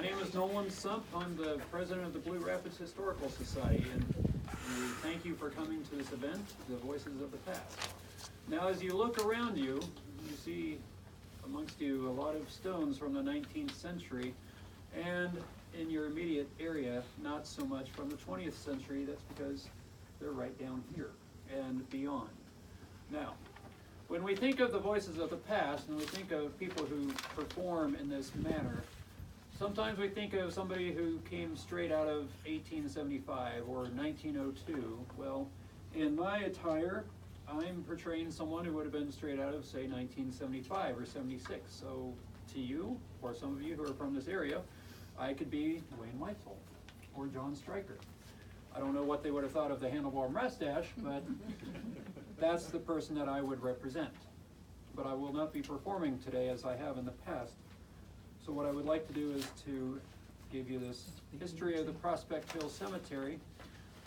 My name is Nolan Sump. I'm the president of the Blue Rapids Historical Society, and we thank you for coming to this event, The Voices of the Past. Now, as you look around you, you see amongst you a lot of stones from the 19th century, and in your immediate area, not so much from the 20th century. That's because they're right down here and beyond. Now, when we think of the voices of the past, and we think of people who perform in this manner, sometimes we think of somebody who came straight out of 1875 or 1902. Well, in my attire, I'm portraying someone who would have been straight out of, say, 1975 or 76. So to you, or some of you who are from this area, I could be Wayne Weitzel or John Stryker. I don't know what they would have thought of the handlebar mustache, but that's the person that I would represent. But I will not be performing today as I have in the past. So what I would like to do is to give you this history of the Prospect Hill Cemetery,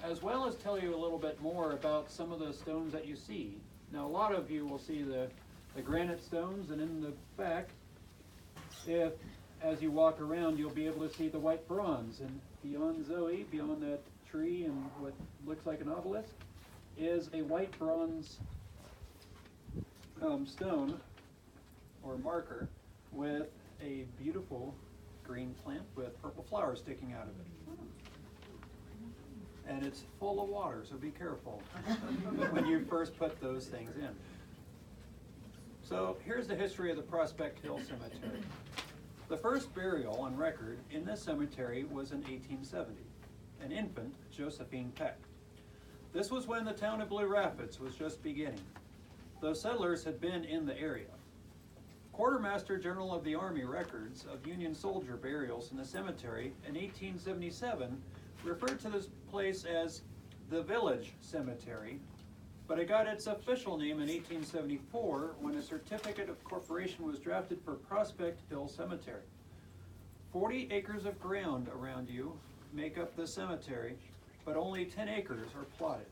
as well as tell you a little bit more about some of the stones that you see. Now, a lot of you will see the granite stones, and in the back, as you walk around, you'll be able to see the white bronze. And beyond Zoe, beyond that tree and what looks like an obelisk, is a white bronze stone or marker with a beautiful green plant with purple flowers sticking out of it. And it's full of water, so be careful when you first put those things in. So here's the history of the Prospect Hill Cemetery. The first burial on record in this cemetery was in 1870, an infant, Josephine Peck. This was when the town of Blue Rapids was just beginning. The settlers had been in the area. Quartermaster General of the Army records of Union soldier burials in the cemetery in 1877 referred to this place as the Village Cemetery, but it got its official name in 1874 when a certificate of corporation was drafted for Prospect Hill Cemetery. 40 acres of ground around you make up the cemetery, but only 10 acres are plotted.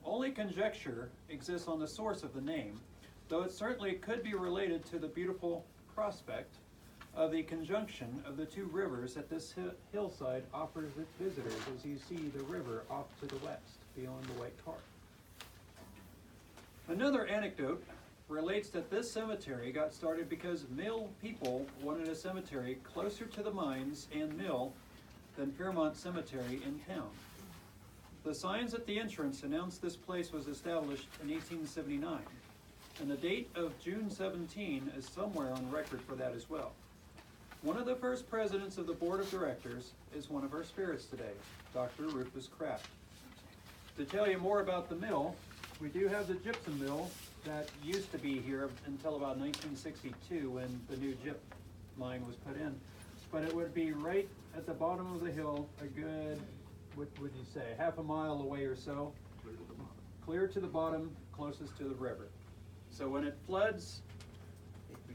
Only conjecture exists on the source of the name, though it certainly could be related to the beautiful prospect of the conjunction of the two rivers that this hillside offers its visitors as you see the river off to the west beyond the White Tar. Another anecdote relates that this cemetery got started because mill people wanted a cemetery closer to the mines and mill than Fairmont Cemetery in town. The signs at the entrance announced this place was established in 1879, and the date of June 17 is somewhere on record for that as well. One of the first presidents of the board of directors is one of our spirits today, Dr. Rufus Kraft. To tell you more about the mill, we do have the gypsum mill that used to be here until about 1962 when the new gyp line was put in. But it would be right at the bottom of the hill, a good, what would you say, half a mile away or so, clear to the bottom, closest to the river. So when it floods,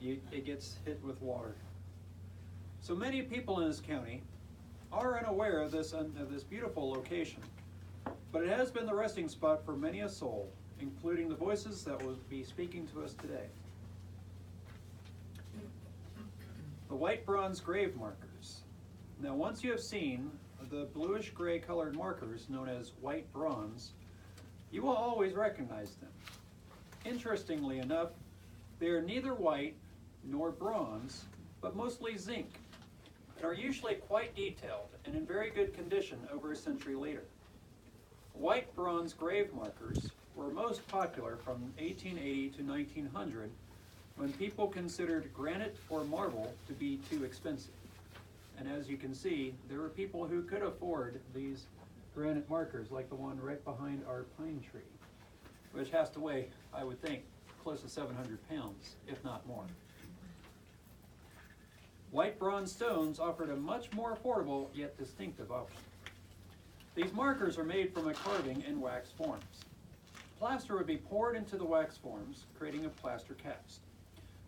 it gets hit with water. So many people in this county are unaware of this beautiful location, but it has been the resting spot for many a soul, including the voices that will be speaking to us today. The white bronze grave markers. Now, once you have seen the bluish gray colored markers known as white bronze, you will always recognize them. Interestingly enough, they are neither white nor bronze, but mostly zinc, and are usually quite detailed and in very good condition over a century later. White bronze grave markers were most popular from 1880 to 1900, when people considered granite or marble to be too expensive. And as you can see, there were people who could afford these granite markers, like the one right behind our pine tree, which has to weigh, I would think, close to 700 pounds, if not more. White bronze stones offered a much more affordable yet distinctive option. These markers are made from a carving in wax forms. Plaster would be poured into the wax forms, creating a plaster cast.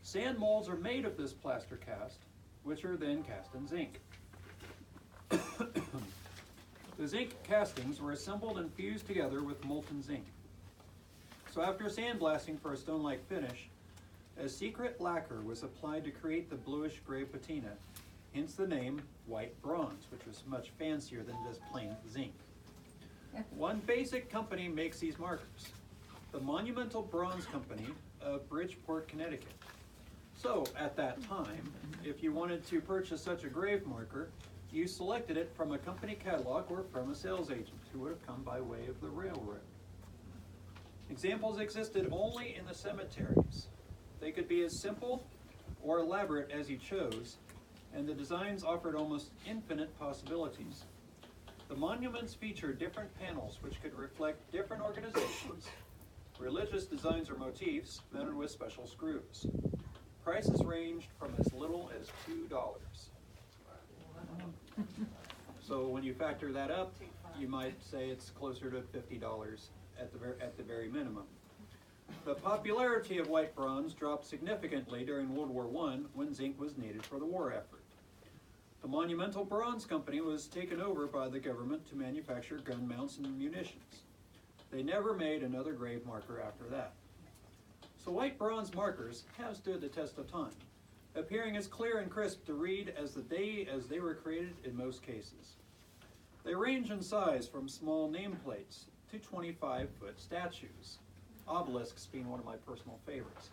Sand molds are made of this plaster cast, which are then cast in zinc. The zinc castings were assembled and fused together with molten zinc. So after sandblasting for a stone-like finish, a secret lacquer was applied to create the bluish gray patina, hence the name white bronze, which was much fancier than just plain zinc. One basic company makes these markers, the Monumental Bronze Company of Bridgeport, Connecticut. So at that time, if you wanted to purchase such a grave marker, you selected it from a company catalog or from a sales agent who would have come by way of the railroad. Examples existed only in the cemeteries. They could be as simple or elaborate as you chose, and the designs offered almost infinite possibilities. The monuments featured different panels which could reflect different organizations, religious designs or motifs mounted with special screws. Prices ranged from as little as $2. So when you factor that up, you might say it's closer to $50 at the very minimum. The popularity of white bronze dropped significantly during World War I when zinc was needed for the war effort. The Monumental Bronze Company was taken over by the government to manufacture gun mounts and munitions. They never made another grave marker after that. So white bronze markers have stood the test of time, appearing as clear and crisp to read as they were created in most cases. They range in size from small nameplates to 25-foot statues, obelisks being one of my personal favorites.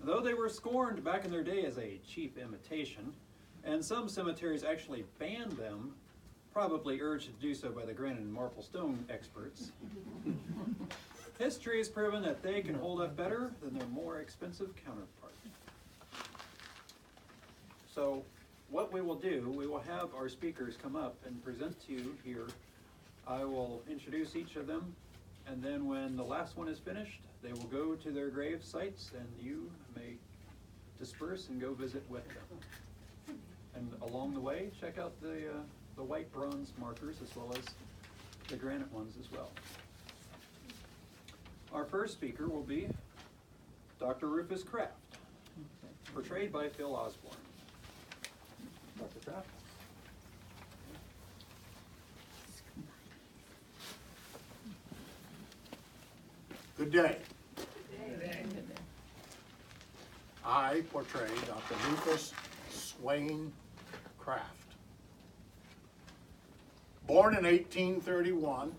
Though they were scorned back in their day as a cheap imitation, and some cemeteries actually banned them, probably urged to do so by the granite and marble stone experts, history has proven that they can hold up better than their more expensive counterpart. So what we will do, we will have our speakers come up and present to you here. I will introduce each of them, and then when the last one is finished, they will go to their grave sites and you may disperse and go visit with them. And along the way, check out the white bronze markers as well as the granite ones as well. Our first speaker will be Dr. Rufus Kraft, portrayed by Phil Osborne. Dr. Kraft. Good day. I portray Dr. Rufus Swain Kraft. Born in 1831,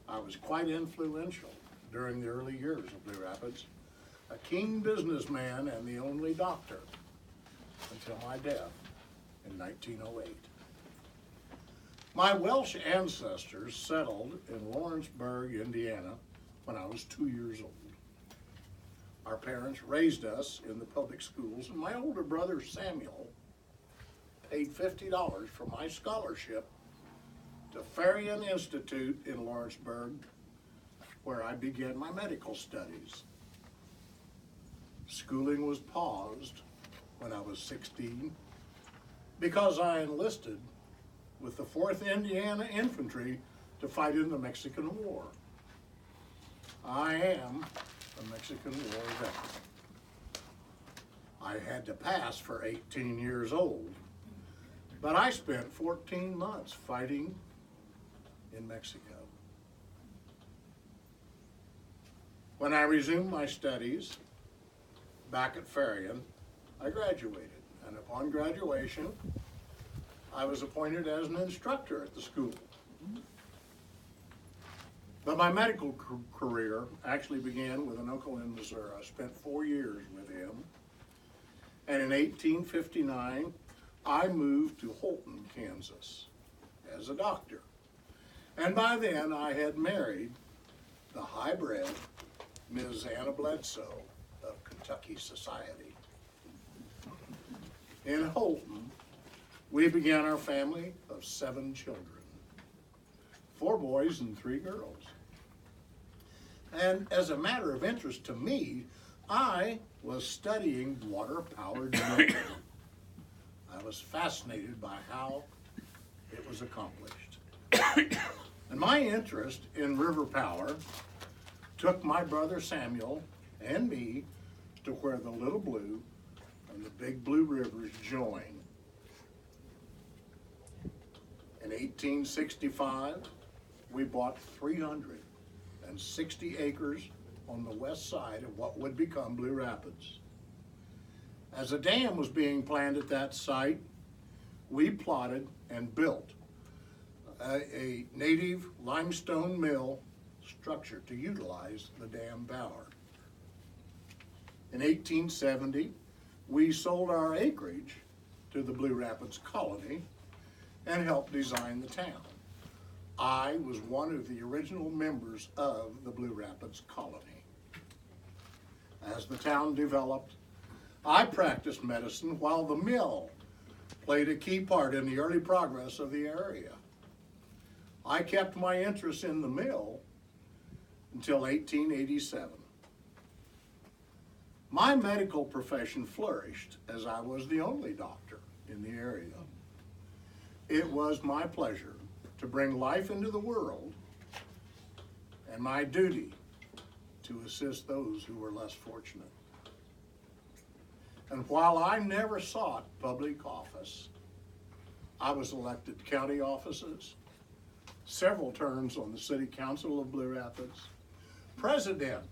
I was quite influential during the early years of Blue Rapids, a keen businessman and the only doctor until my death in 1908. My Welsh ancestors settled in Lawrenceburg, Indiana when I was 2 years old. Our parents raised us in the public schools, and my older brother Samuel paid $50 for my scholarship to Farian Institute in Lawrenceburg, where I began my medical studies. Schooling was paused when I was 16 because I enlisted with the 4th Indiana Infantry to fight in the Mexican War. I am a Mexican War veteran. I had to pass for 18 years old, but I spent 14 months fighting in Mexico. When I resumed my studies back at Farian, I graduated, and upon graduation, I was appointed as an instructor at the school. But my medical career actually began with an uncle in Missouri. I spent 4 years with him. And in 1859, I moved to Holton, Kansas as a doctor. And by then, I had married the high-bred Ms. Anna Bledsoe of Kentucky Society. In Holton, we began our family of 7 children, 4 boys and 3 girls. And as a matter of interest to me, I was studying water-powered drilling. I was fascinated by how it was accomplished. And my interest in river power took my brother Samuel and me to where the Little Blue and the Big Blue Rivers join. In 1865, we bought 360 acres on the west side of what would become Blue Rapids. As a dam was being planned at that site, we plotted and built a native limestone mill structure to utilize the dam power. In 1870, we sold our acreage to the Blue Rapids Colony and helped design the town. I was one of the original members of the Blue Rapids Colony. As the town developed, I practiced medicine while the mill played a key part in the early progress of the area. I kept my interest in the mill until 1887. My medical profession flourished as I was the only doctor in the area. It was my pleasure to bring life into the world and my duty to assist those who were less fortunate. And while I never sought public office, I was elected to county offices, several terms on the City Council of Blue Rapids, president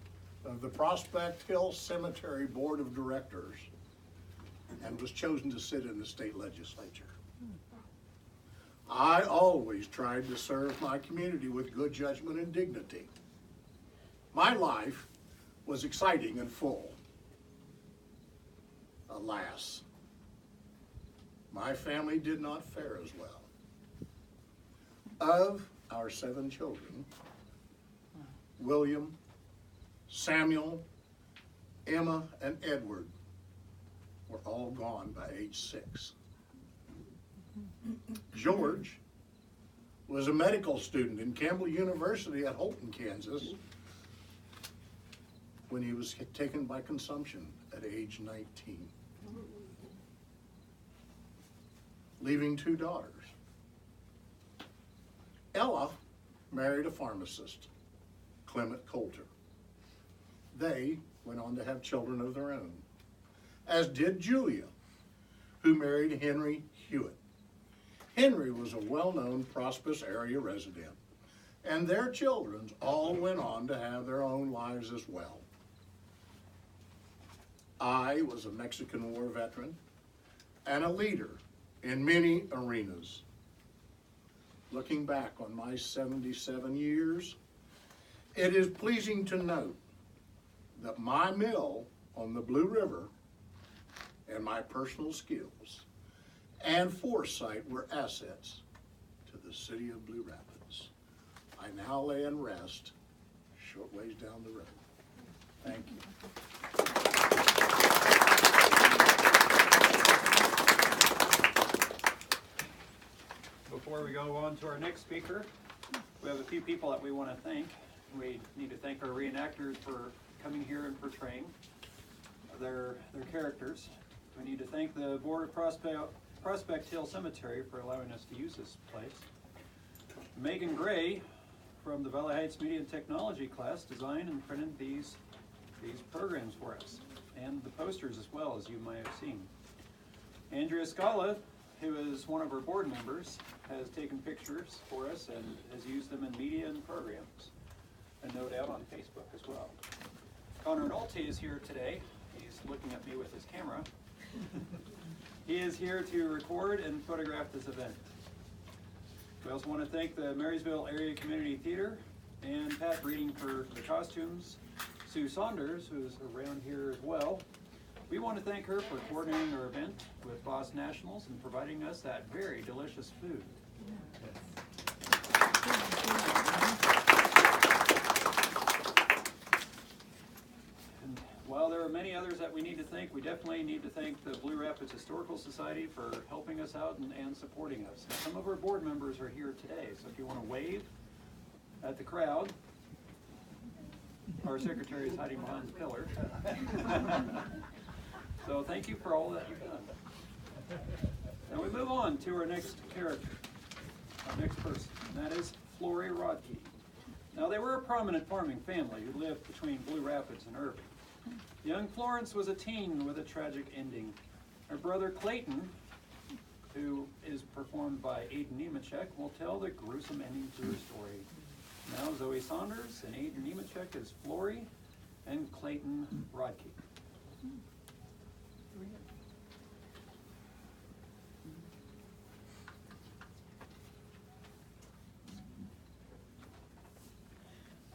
of the Prospect Hill Cemetery Board of Directors, and was chosen to sit in the state legislature. I always tried to serve my community with good judgment and dignity. My life was exciting and full. Alas, my family did not fare as well. Of our 7 children, William, Samuel, Emma, and Edward were all gone by age 6. George was a medical student in Campbell University at Holton, Kansas, when he was taken by consumption at age 19, leaving 2 daughters. Ella married a pharmacist, Clement Coulter. They went on to have children of their own, as did Julia, who married Henry Hewitt. Henry was a well-known Prosperous area resident, and their children all went on to have their own lives as well. I was a Mexican War veteran and a leader in many arenas. Looking back on my 77 years, it is pleasing to note that my mill on the Blue River and my personal skills and foresight were assets to the city of Blue Rapids. I now lay in rest short ways down the road. Thank you. Before we go on to our next speaker, we have a few people that we want to thank. We need to thank our reenactors for coming here and portraying their characters. We need to thank the Board of Prospect Hill Cemetery for allowing us to use this place. Megan Gray from the Valley Heights Media and Technology class designed and printed these programs for us, and the posters as well, as you might have seen. Andrea Scala, who is one of our board members, has taken pictures for us and has used them in media and programs, and no doubt on Facebook as well. Connor Nolte is here today. He's looking at me with his camera. He is here to record and photograph this event. We also want to thank the Marysville Area Community Theater and Pat Breeding for the costumes. Sue Saunders, who's around here as well. We want to thank her for coordinating our event with Boss Nationals and providing us that very delicious food. And while there are many others that we need to thank, we definitely need to thank the Blue Rapids Historical Society for helping us out and supporting us. And some of our board members are here today, so if you want to wave at the crowd, our secretary is hiding behind the pillar. So thank you for all that you've done. Now we move on to our next character, our next person, and that is Flory Rodkey. Now they were a prominent farming family who lived between Blue Rapids and Irving. Young Florence was a teen with a tragic ending. Her brother Clayton, who is performed by Aiden Nemechek, will tell the gruesome ending to her story. Now Zoe Saunders and Aiden Nemechek as Flory and Clayton Rodkey.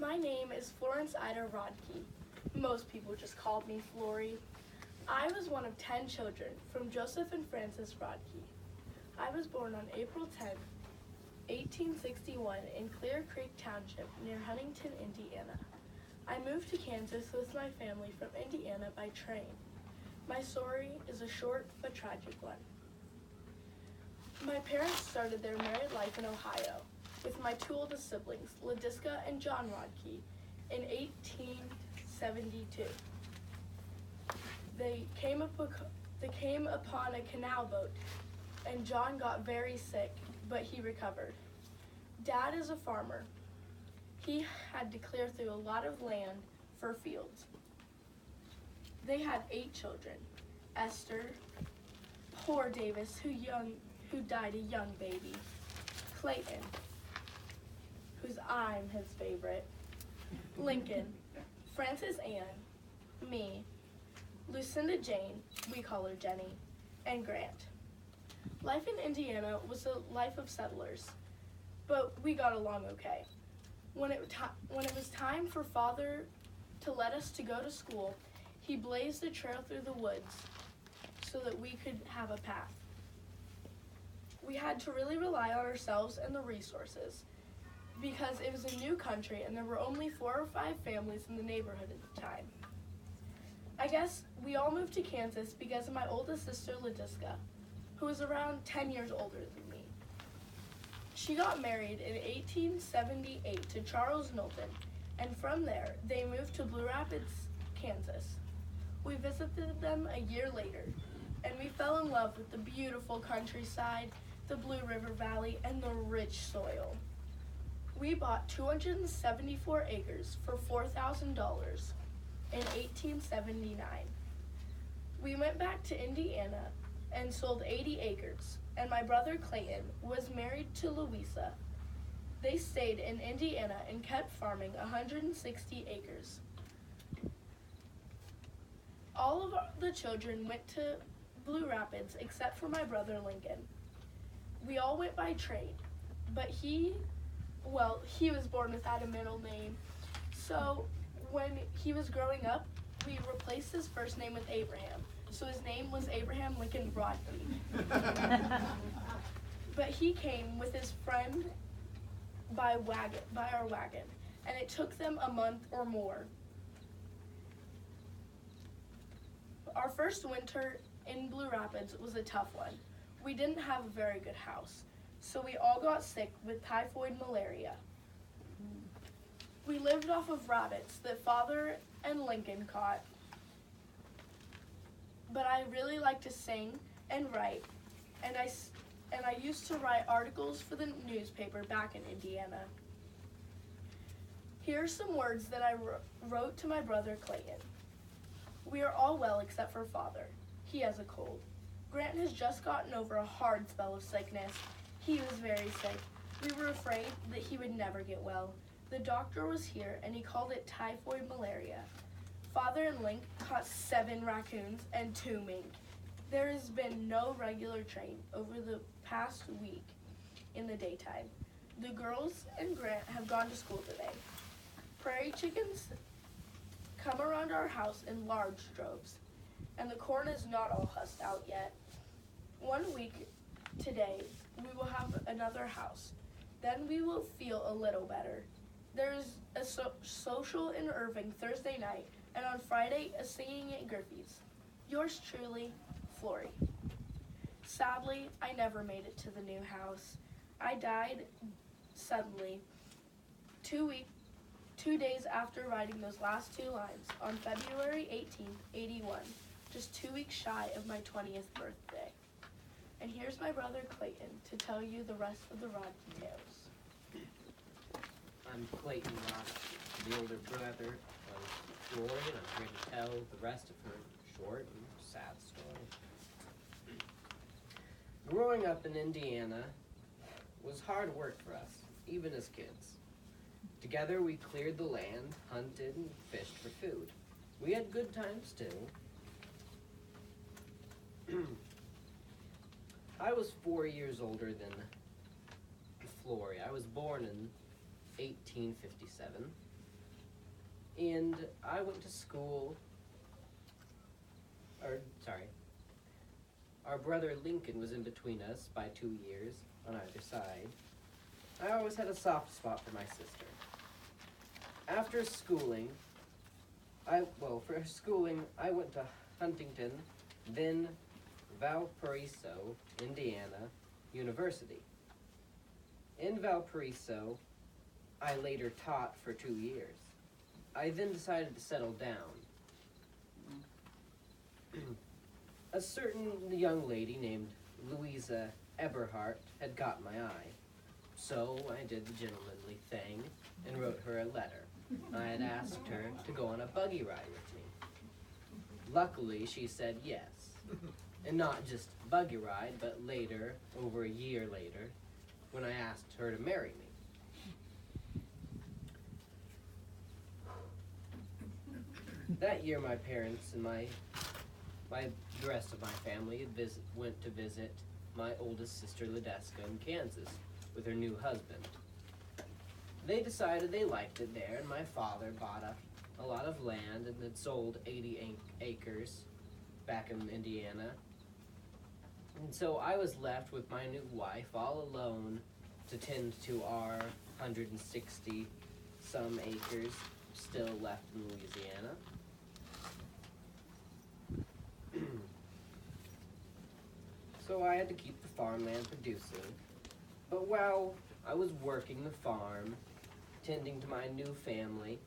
My name is Florence Ida Rodkey. Most people just called me Flory. I was one of 10 children from Joseph and Frances Rodkey. I was born on April 10, 1861 in Clear Creek Township near Huntington, Indiana. I moved to Kansas with my family from Indiana by train. My story is a short but tragic one. My parents started their married life in Ohio with my two oldest siblings, Ladiska and John Rodkey, in 1872. They came upon a canal boat, and John got very sick, but he recovered. Dad is a farmer. He had to clear through a lot of land for fields. They had 8 children. Esther, poor Davis, who died a young baby. Clayton, whose I'm his favorite. Lincoln, Frances Ann, me, Lucinda Jane, we call her Jenny, and Grant. Life in Indiana was a life of settlers, but we got along okay. When it was time for Father to let us to go to school, he blazed a trail through the woods so that we could have a path. We had to really rely on ourselves and the resources because it was a new country and there were only 4 or 5 families in the neighborhood at the time. I guess we all moved to Kansas because of my oldest sister, Ladiska, who was around 10 years older than me. She got married in 1878 to Charles Knowlton, and from there, they moved to Blue Rapids, Kansas. We visited them a year later, and we fell in love with the beautiful countryside, the Blue River Valley, and the rich soil. We bought 274 acres for $4,000 in 1879. We went back to Indiana and sold 80 acres, and my brother Clayton was married to Louisa. They stayed in Indiana and kept farming 160 acres. All of the children went to Blue Rapids except for my brother Lincoln. We all went by train, but he was born without a middle name. So when he was growing up, we replaced his first name with Abraham. So his name was Abraham Lincoln Rodkey. But he came with his friend by our wagon, and it took them a month or more. Our first winter in Blue Rapids was a tough one. We didn't have a very good house, so we all got sick with typhoid malaria. We lived off of rabbits that Father and Lincoln caught. But I really like to sing and write, and I used to write articles for the newspaper back in Indiana. Here are some words that I wrote to my brother Clayton. We are all well except for Father. He has a cold. Grant has just gotten over a hard spell of sickness. He was very sick. We were afraid that he would never get well. The doctor was here and he called it typhoid malaria. Father and Link caught 7 raccoons and 2 mink. There has been no regular train over the past week in the daytime. The girls and Grant have gone to school today. Prairie chickens come around our house in large droves, and the corn is not all husked out yet. 1 week today, we will have another house. Then we will feel a little better. There is a social in Irving Thursday night, and on Friday, a singing at Griffey's. Yours truly, Flory. Sadly, I never made it to the new house. I died suddenly 2 days after writing those last 2 lines on February 18th, 81, just 2 weeks shy of my 20th birthday. And here's my brother Clayton to tell you the rest of the Rodkey tales. I'm Clayton Rodkey, the older brother of Flory, and I'm here to tell the rest of her short and sad story. Growing up in Indiana was hard work for us, even as kids. Together we cleared the land, hunted, and fished for food. We had good times too. I was 4 years older than Flory. I was born in 1857. And I went to school, our brother Lincoln was in between us by 2 years on either side. I always had a soft spot for my sister. After schooling, for schooling, I went to Huntington, then Valparaiso, Indiana University. In Valparaiso, I later taught for 2 years. I then decided to settle down. A certain young lady named Louisa Eberhardt had caught my eye. So I did the gentlemanly thing and wrote her a letter. I had asked her to go on a buggy ride with me. Luckily, she said yes. And not just buggy ride, but later, over a year later, when I asked her to marry me. That year, my parents and the rest of my family went to visit my oldest sister, Ledeska, in Kansas with her new husband. They decided they liked it there, and my father bought a lot of land and had sold 80 acres back in Indiana. And so I was left with my new wife all alone to tend to our 160-some acres still left in Louisiana. So I had to keep the farmland producing. But while I was working the farm, tending to my new family,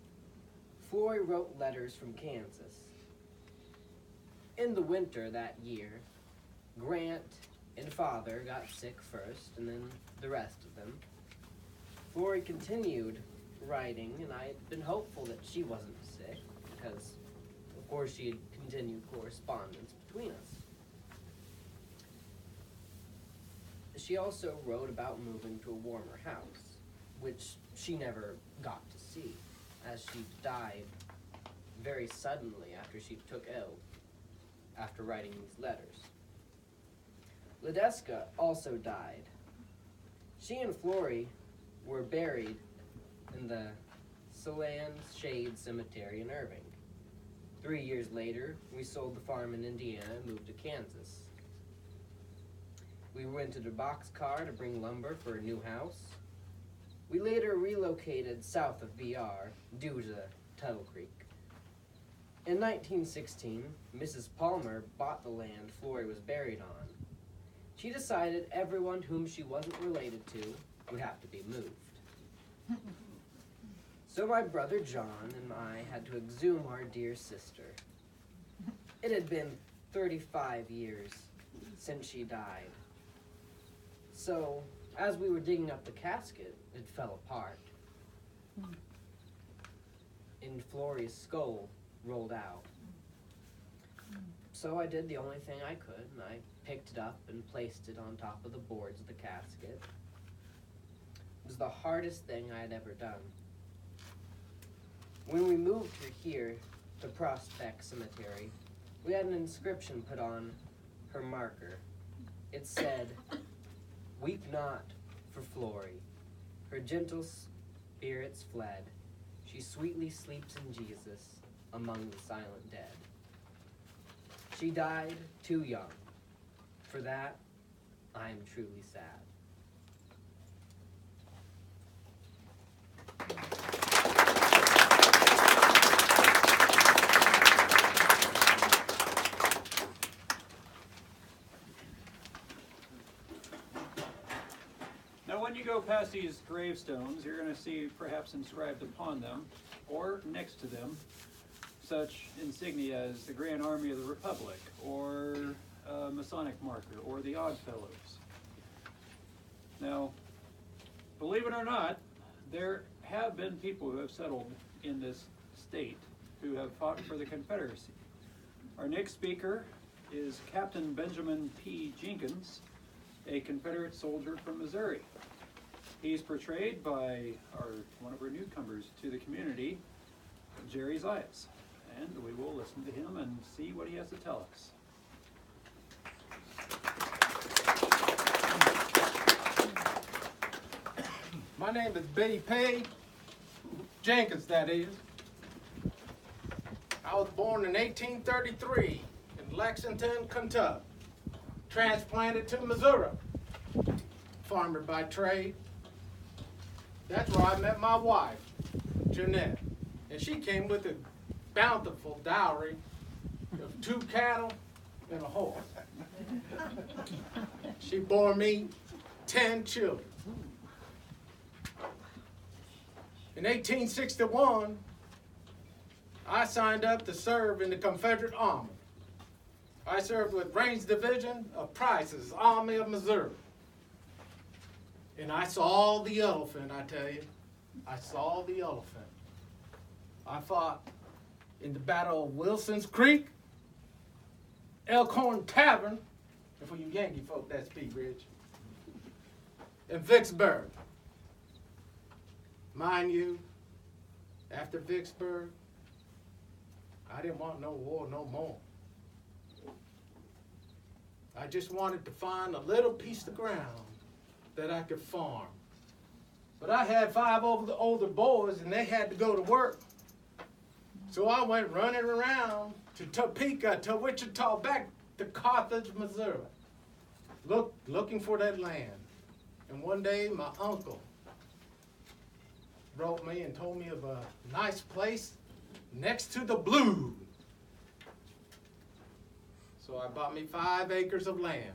Flory wrote letters from Kansas. In the winter that year, Grant and Father got sick first, and then the rest of them. Flory continued writing, and I had been hopeful that she wasn't sick, because, of course, she had continued correspondence between us. She also wrote about moving to a warmer house, which she never got to see, as she died very suddenly after she took ill, after writing these letters. Ledeska also died. She and Flory were buried in the Silan Shade Cemetery in Irving. 3 years later, we sold the farm in Indiana and moved to Kansas. We rented a boxcar to bring lumber for a new house. We later relocated south of BR due to Tuttle Creek. In 1916, Mrs. Palmer bought the land Flory was buried on. She decided everyone whom she wasn't related to would have to be moved. So my brother John and I had to exhume our dear sister. It had been 35 years since she died. So, as we were digging up the casket, it fell apart. And Flory's skull rolled out. So I did the only thing I could, and I picked it up and placed it on top of the boards of the casket. It was the hardest thing I had ever done. When we moved her here to Prospect Cemetery, we had an inscription put on her marker. It said, "Weep not for Flory. Her gentle spirits fled. She sweetly sleeps in Jesus among the silent dead." She died too young. For that, I am truly sad. Now, when you go past these gravestones, you're going to see perhaps inscribed upon them, or next to them, such insignia as the Grand Army of the Republic, or a Masonic marker, or the Odd Fellows. Now, believe it or not, there have been people who have settled in this state who have fought for the Confederacy. Our next speaker is Captain Benjamin P. Jenkins, a Confederate soldier from Missouri. He's portrayed by one of our newcomers to the community, Jerry Zayas. And we will listen to him and see what he has to tell us. My name is B.P. Jenkins, that is. was born in 1833 in Lexington, Kentucky. Transplanted to Missouri. Farmer by trade. That's where I met my wife, Jeanette. And she came with a bountiful dowry of 2 cattle and a horse. She bore me 10 children. In 1861, I signed up to serve in the Confederate Army. I served with Range Division of Price's Army of Missouri. And I saw the elephant, I tell you. I saw the elephant. I fought in the Battle of Wilson's Creek, Elkhorn Tavern, and for you Yankee folk, that's Pea Ridge, and Vicksburg. Mind you, after Vicksburg, I didn't want no war no more. I just wanted to find a little piece of ground that I could farm. But I had 5 older boys and they had to go to work. So I went running around to Topeka, to Wichita, back to Carthage, Missouri, looking for that land. And one day my uncle wrote me and told me of a nice place next to the Blue. So I bought me 5 acres of land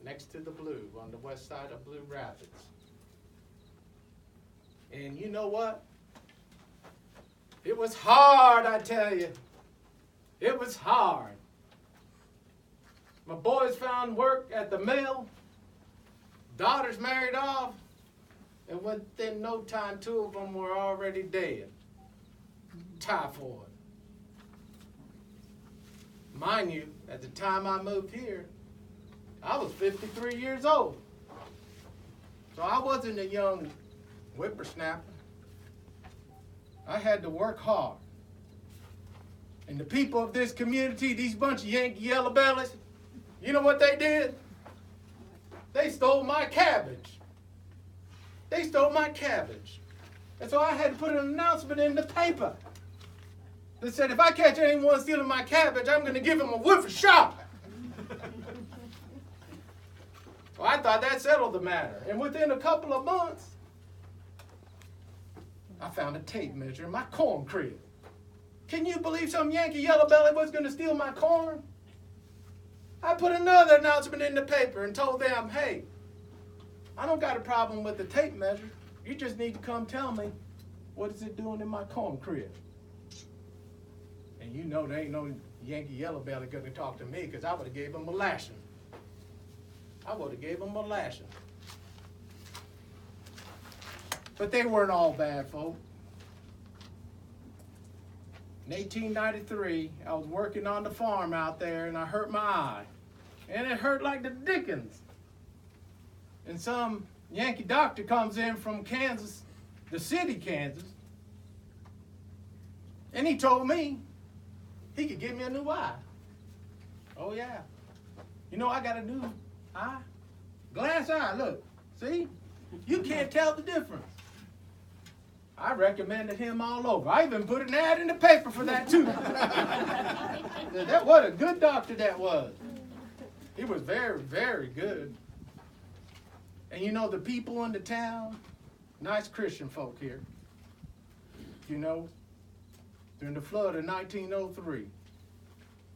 next to the Blue on the west side of Blue Rapids. And you know what? It was hard, I tell you. It was hard. My boys found work at the mill. Daughters married off. And within no time, 2 of them were already dead. Typhoid. Mind you, at the time I moved here, I was 53 years old. So I wasn't a young whippersnapper. I had to work hard. And the people of this community, these bunch of Yankee yellow bellies, you know what they did? They stole my cabbage. They stole my cabbage. And so I had to put an announcement in the paper that said, if I catch anyone stealing my cabbage, I'm going to give him a whiff of shot. Well, I thought that settled the matter. And within a couple of months, I found a tape measure in my corn crib. Can you believe some Yankee yellow belly was going to steal my corn? I put another announcement in the paper and told them, hey, I don't got a problem with the tape measure. You just need to come tell me what is it doing in my corn crib. And you know there ain't no Yankee yellow belly going to talk to me because I would have gave him a lashing. I would have gave him a lashing. But they weren't all bad folk. In 1893, I was working on the farm out there and I hurt my eye. And it hurt like the dickens. And some Yankee doctor comes in from Kansas, the city, Kansas, and he told me he could give me a new eye. Oh yeah. You know I got a new eye? Glass eye, look. See? You can't tell the difference. I recommended him all over. I even put an ad in the paper for that too. What a good doctor that was. He was very, very good. And you know the people in the town, nice Christian folk here. You know, during the flood of 1903,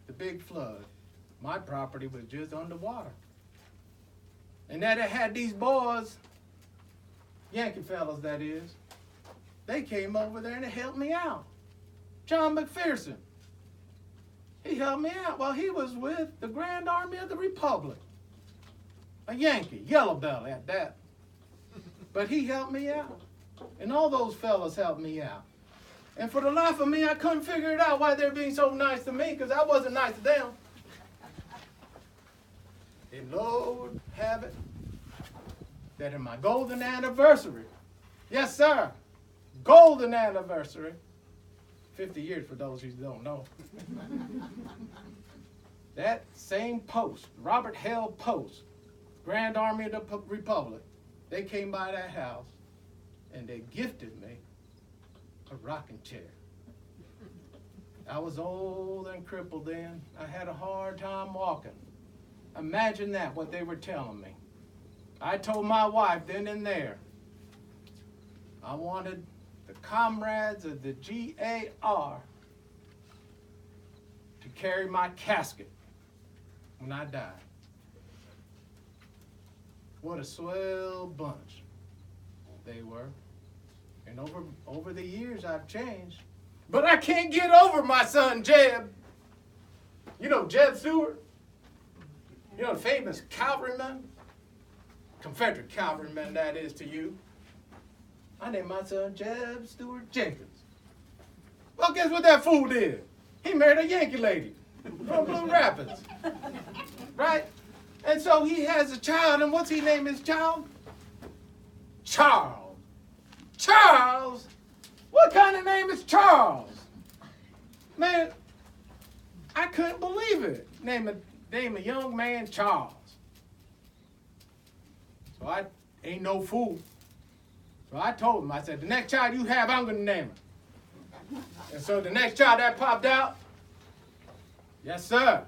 the big flood, my property was just underwater. And that it had these boys, Yankee fellas that is, they came over there and they helped me out. John McPherson, he helped me out while he was with the Grand Army of the Republic. A Yankee, yellow belly at that. But he helped me out. And all those fellas helped me out. And for the life of me, I couldn't figure it out why they're being so nice to me, because I wasn't nice to them. And Lord have it, that in my golden anniversary, yes sir, golden anniversary, 50 years for those who don't know, that same post, Robert Hale Post, Grand Army of the Republic, they came by that house and they gifted me a rocking chair. I was old and crippled then. I had a hard time walking. Imagine that, what they were telling me. I told my wife then and there, I wanted the comrades of the GAR to carry my casket when I died. What a swell bunch they were. And over the years I've changed. But I can't get over my son Jeb. You know Jeb Stewart? You know the famous cavalryman? Confederate cavalryman that is to you. I named my son Jeb Stewart Jenkins. Well, guess what that fool did? He married a Yankee lady from Blue Rapids. Right? And so he has a child, and what's he name his child? Charles. Charles? What kind of name is Charles? Man, I couldn't believe it. Name a young man Charles. So I ain't no fool. So I told him, I said, the next child you have, I'm gonna name him. And so the next child that popped out, yes sir,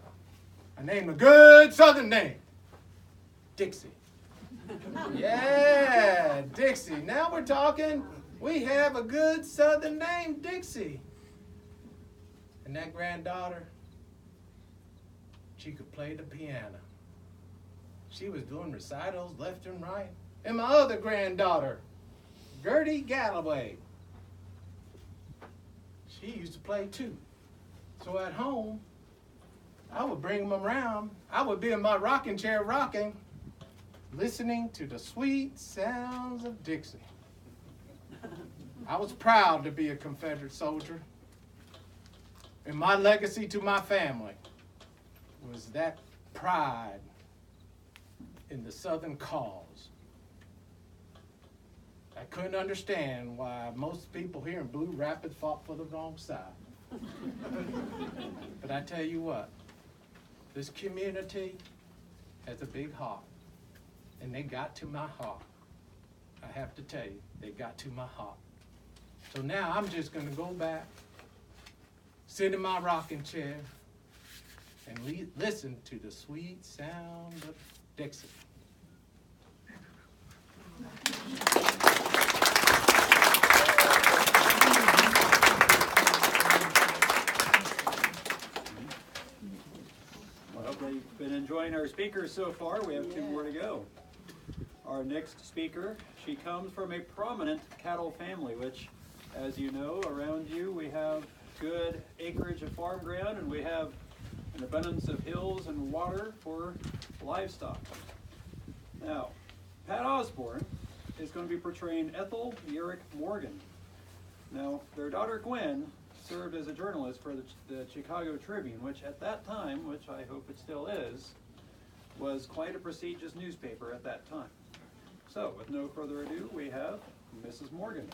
I named a good Southern name, Dixie. Yeah, Dixie. Now we're talking. We have a good Southern name, Dixie. And that granddaughter, she could play the piano. She was doing recitals left and right. And my other granddaughter, Gertie Galloway, she used to play too. So at home, I would bring them around. I would be in my rocking chair rocking, listening to the sweet sounds of Dixie. I was proud to be a Confederate soldier. And my legacy to my family was that pride in the Southern cause. I couldn't understand why most people here in Blue Rapids fought for the wrong side. But I tell you what, this community has a big heart. And they got to my heart. I have to tell you, they got to my heart. So now I'm just gonna go back, sit in my rocking chair, and listen to the sweet sound of Dixie. Well, I hope you've been enjoying our speakers so far. We have 2 more to go. Our next speaker, she comes from a prominent cattle family, which, as you know, around you we have good acreage of farm ground and we have an abundance of hills and water for livestock. Now, Pat Osborne is going to be portraying Ethel Yerrick Morgan. Now, their daughter Gwen served as a journalist for the Chicago Tribune, which at that time, which I hope it still is, was quite a prestigious newspaper at that time. So, with no further ado, we have Mrs. Morgan.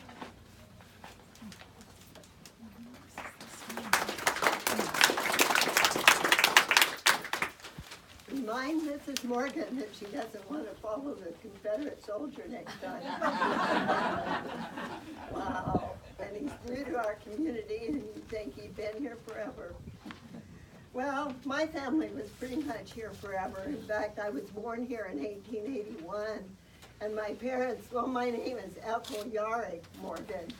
Remind Mrs. Morgan that she doesn't want to follow the Confederate soldier next time. Wow. And he's new to our community and you think he'd been here forever. Well, my family was pretty much here forever. In fact, I was born here in 1881. And my parents, well, my name is Ethel Yerrick Morgan.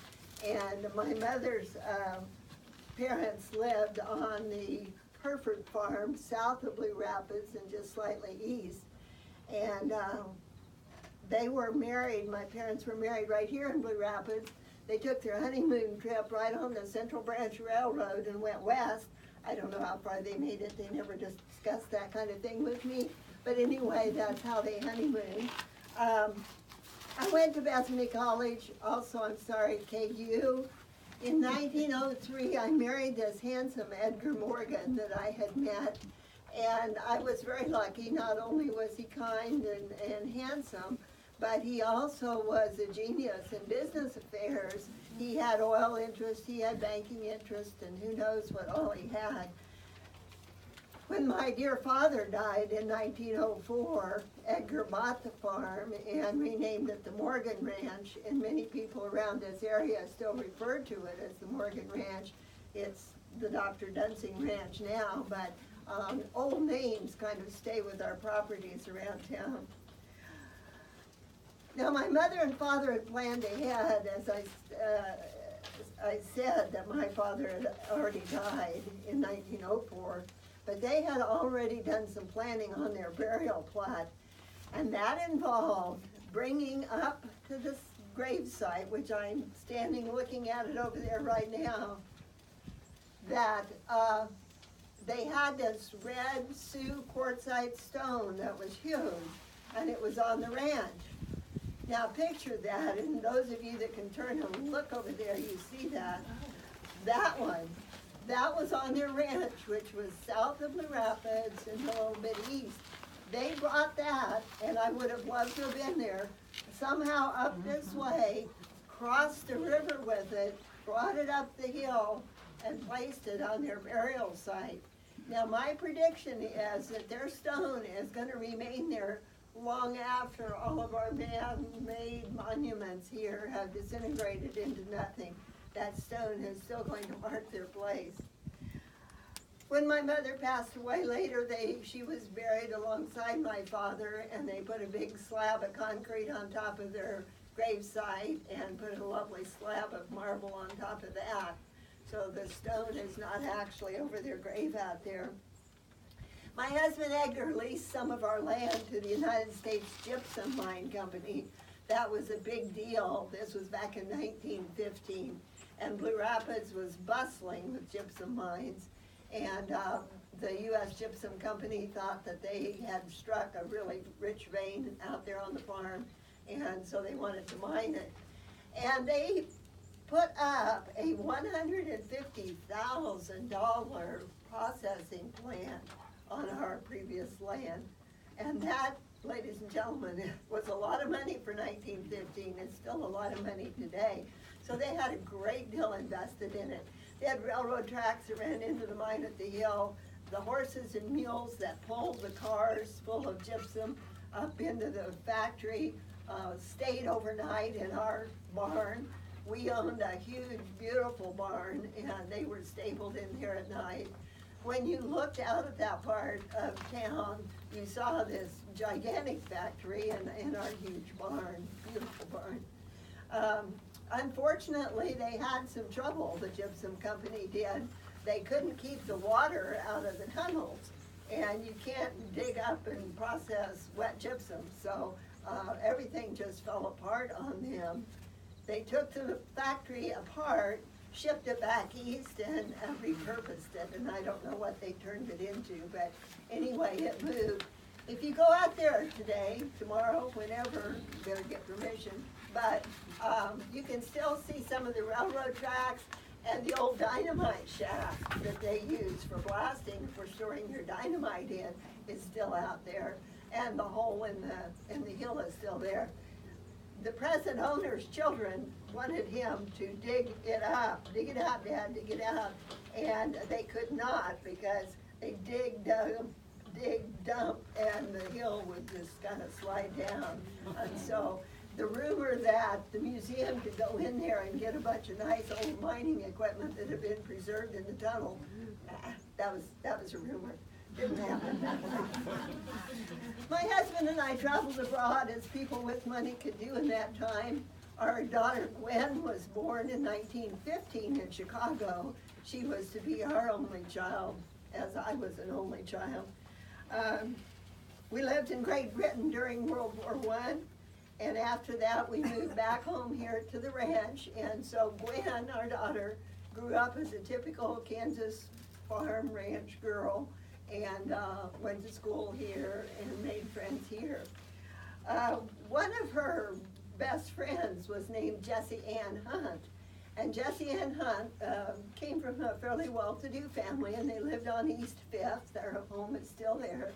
And my mother's parents lived on the Hereford Farm south of Blue Rapids and just slightly east. And they were married, my parents were married right here in Blue Rapids. They took their honeymoon trip right on the Central Branch Railroad and went west. I don't know how far they made it. They never discussed that kind of thing with me. But anyway, that's how they honeymooned. I went to Bethany College, also, I'm sorry, KU. In 1903, I married this handsome Edgar Morgan that I had met. And I was very lucky. Not only was he kind and handsome, but he also was a genius in business affairs. He had oil interest, he had banking interest, and who knows what all he had. When my dear father died in 1904, Edgar bought the farm and renamed it the Morgan Ranch, and many people around this area still refer to it as the Morgan Ranch. It's the Dr. Dunsing Ranch now, but old names kind of stay with our properties around town. Now, my mother and father had planned ahead, as I said that my father had already died in 1904, but they had already done some planning on their burial plot, and that involved bringing up to this gravesite, which I'm standing looking at it over there right now, that they had this red Sioux quartzite stone that was huge, and it was on the ranch. Now picture that, and those of you that can turn and look over there, you see that. That one, that was on their ranch, which was south of Blue Rapids and a little bit east. They brought that, and I would have loved to have been there, somehow up this way, crossed the river with it, brought it up the hill, and placed it on their burial site. Now my prediction is that their stone is gonna remain there long after all of our man-made monuments here have disintegrated into nothing. That stone is still going to mark their place. When my mother passed away later, she was buried alongside my father, and they put a big slab of concrete on top of their gravesite and put a lovely slab of marble on top of that. So the stone is not actually over their grave out there. My husband Edgar leased some of our land to the United States Gypsum Mine Company. That was a big deal. This was back in 1915, and Blue Rapids was bustling with gypsum mines. And the U.S. Gypsum Company thought that they had struck a really rich vein out there on the farm, and so they wanted to mine it. And they put up a $150,000 processing plant on our previous land. And that, ladies and gentlemen, was a lot of money for 1915. It's still a lot of money today. So they had a great deal invested in it. They had railroad tracks that ran into the mine at the hill, the horses and mules that pulled the cars full of gypsum up into the factory, stayed overnight in our barn. We owned a huge, beautiful barn, and they were stabled in here at night. When you looked out at that part of town, you saw this gigantic factory and our huge barn, beautiful barn. Unfortunately, they had some trouble, the gypsum company did. They couldn't keep the water out of the tunnels, and you can't dig up and process wet gypsum, so everything just fell apart on them. They took the factory apart, shipped it back east, and repurposed it, and I don't know what they turned it into, but anyway, it moved. If you go out there today, tomorrow, whenever, you better get permission, but you can still see some of the railroad tracks and the old dynamite shaft that they use for blasting, for storing your dynamite in, is still out there, and the hole in the hill is still there. The present owner's children wanted him to dig it out, Dad, dig it out, and they could not because they dig, dump, and the hill would just kind of slide down. And so the rumor that the museum could go in there and get a bunch of nice old mining equipment that had been preserved in the tunnel, that was a rumor. Didn't happen. My husband and I traveled abroad as people with money could do in that time. Our daughter Gwen was born in 1915 in Chicago. She was to be our only child, as I was an only child. We lived in Great Britain during World War I, and after that we moved back home here to the ranch, and so Gwen, our daughter, grew up as a typical Kansas farm ranch girl, and went to school here and made friends here. One of her best friends was named Jessie Ann Hunt, and Jessie Ann Hunt came from a fairly well-to-do family, and they lived on East 5th. Their home is still there,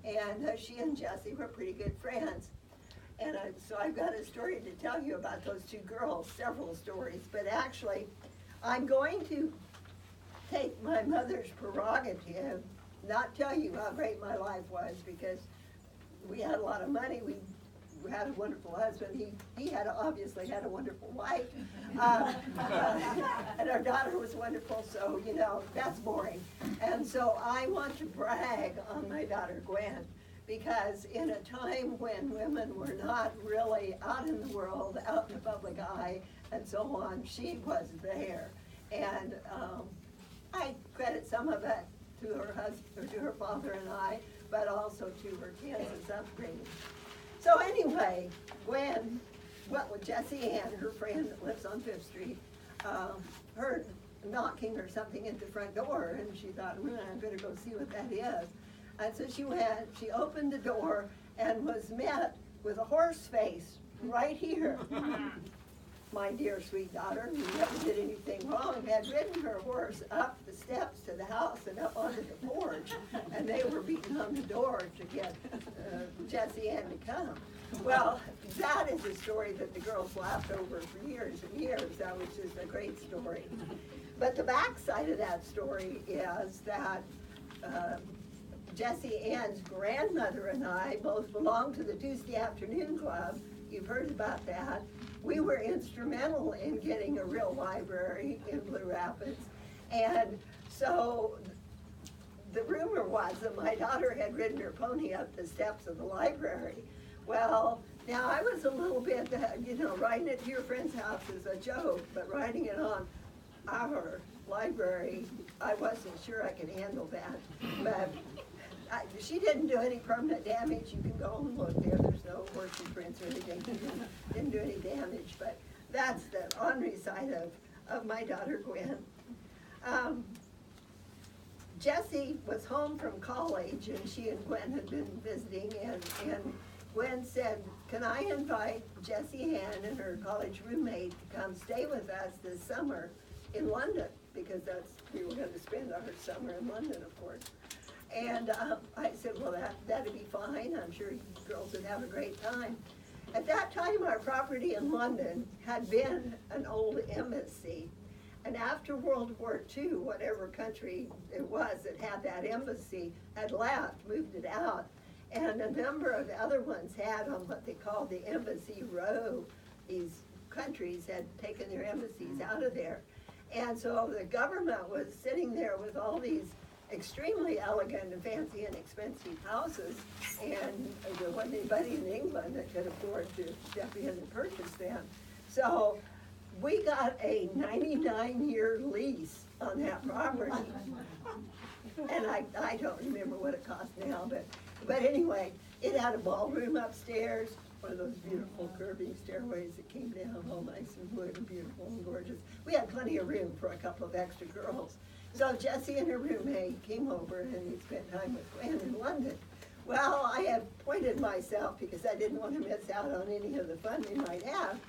and she and Jessie were pretty good friends. And so I've got a story to tell you about those two girls, several stories, but actually I'm going to take my mother's prerogative, not tell you how great my life was, because we had a lot of money. We had a wonderful husband. He obviously had a wonderful wife. And our daughter was wonderful, so, you know, that's boring. And so I want to brag on my daughter Gwen, because in a time when women were not really out in the world, out in the public eye, and so on, she was there. And I credit some of it to her husband, or to her father and I, but also to her Kansas upbringing. So anyway, Gwen, well, Jessie Ann, her friend that lives on 5th Street, heard knocking or something at the front door, and she thought, I better go see what that is. And so she went, she opened the door and was met with a horse face right here. My dear sweet daughter, who never did anything wrong, had ridden her horse up the steps to the house and up onto the porch, and they were beating on the door to get Jessie Ann to come. Well, that is a story that the girls laughed over for years and years. That was just a great story. But the backside of that story is that Jessie Ann's grandmother and I both belonged to the Tuesday Afternoon Club. You've heard about that. We were instrumental in getting a real library in Blue Rapids. And so the rumor was that my daughter had ridden her pony up the steps of the library. Well, now I was a little bit, you know, riding it to your friend's house is a joke, but riding it on our library, I wasn't sure I could handle that. But she didn't do any permanent damage. You can go and look there. There's no horseshoe prints or anything. She didn't do any damage. But that's the ornery side of my daughter, Gwen. Jessie was home from college, and she and Gwen had been visiting, and Gwen said, can I invite Jessie Ann and her college roommate to come stay with us this summer in London? Because we were going to spend our summer in London, of course. And I said, well, that'd be fine. I'm sure you girls would have a great time. At that time, our property in London had been an old embassy. And after World War II, whatever country it was that had that embassy had left, moved it out. And a number of other ones had on what they called the Embassy Row. These countries had taken their embassies out of there. And so the government was sitting there with all these extremely elegant and fancy and expensive houses, and there wasn't anybody in England that could afford to step in and purchase them. So we got a 99-year lease on that property. And I don't remember what it cost now, but anyway, it had a ballroom upstairs, one of those beautiful curving stairways that came down all nice and wood and beautiful and gorgeous. We had plenty of room for a couple of extra girls. So Jessie and her roommate came over and we spent time with Gwen in London. Well, I have appointed myself because I didn't want to miss out on any of the fun we might have,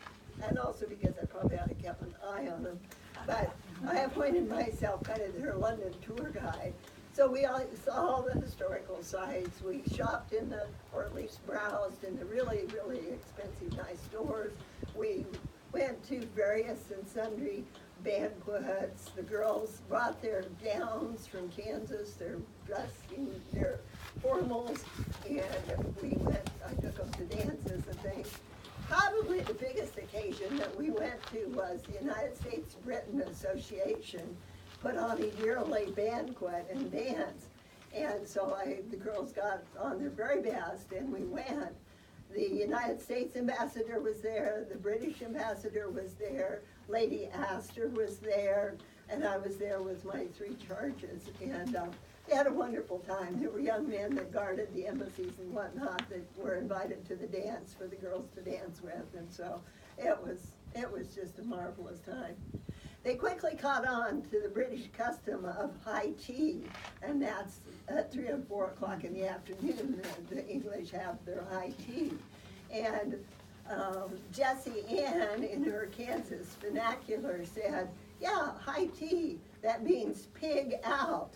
and also because I probably ought to keep an eye on them. But I appointed myself kind of her London tour guide. So we all saw all the historical sites. We shopped in or at least browsed in the really, really expensive, nice stores. We went to various and sundry banquets. The girls brought their gowns from Kansas, their dressing, their formals, and we went, I took them to dances and things. Probably the biggest occasion that we went to was the United States-Britain Association put on a yearly banquet and dance. And so the girls got on their very best and we went. The United States ambassador was there, the British ambassador was there, Lady Astor was there, and I was there with my 3 charges. And they had a wonderful time. There were young men that guarded the embassies and whatnot that were invited to the dance for the girls to dance with. And so it was just a marvelous time. They quickly caught on to the British custom of high tea, and that's at 3 or 4 o'clock in the afternoon. The English have their high tea. And Jessie Ann, in her Kansas vernacular, said, yeah, high tea, that means pig out.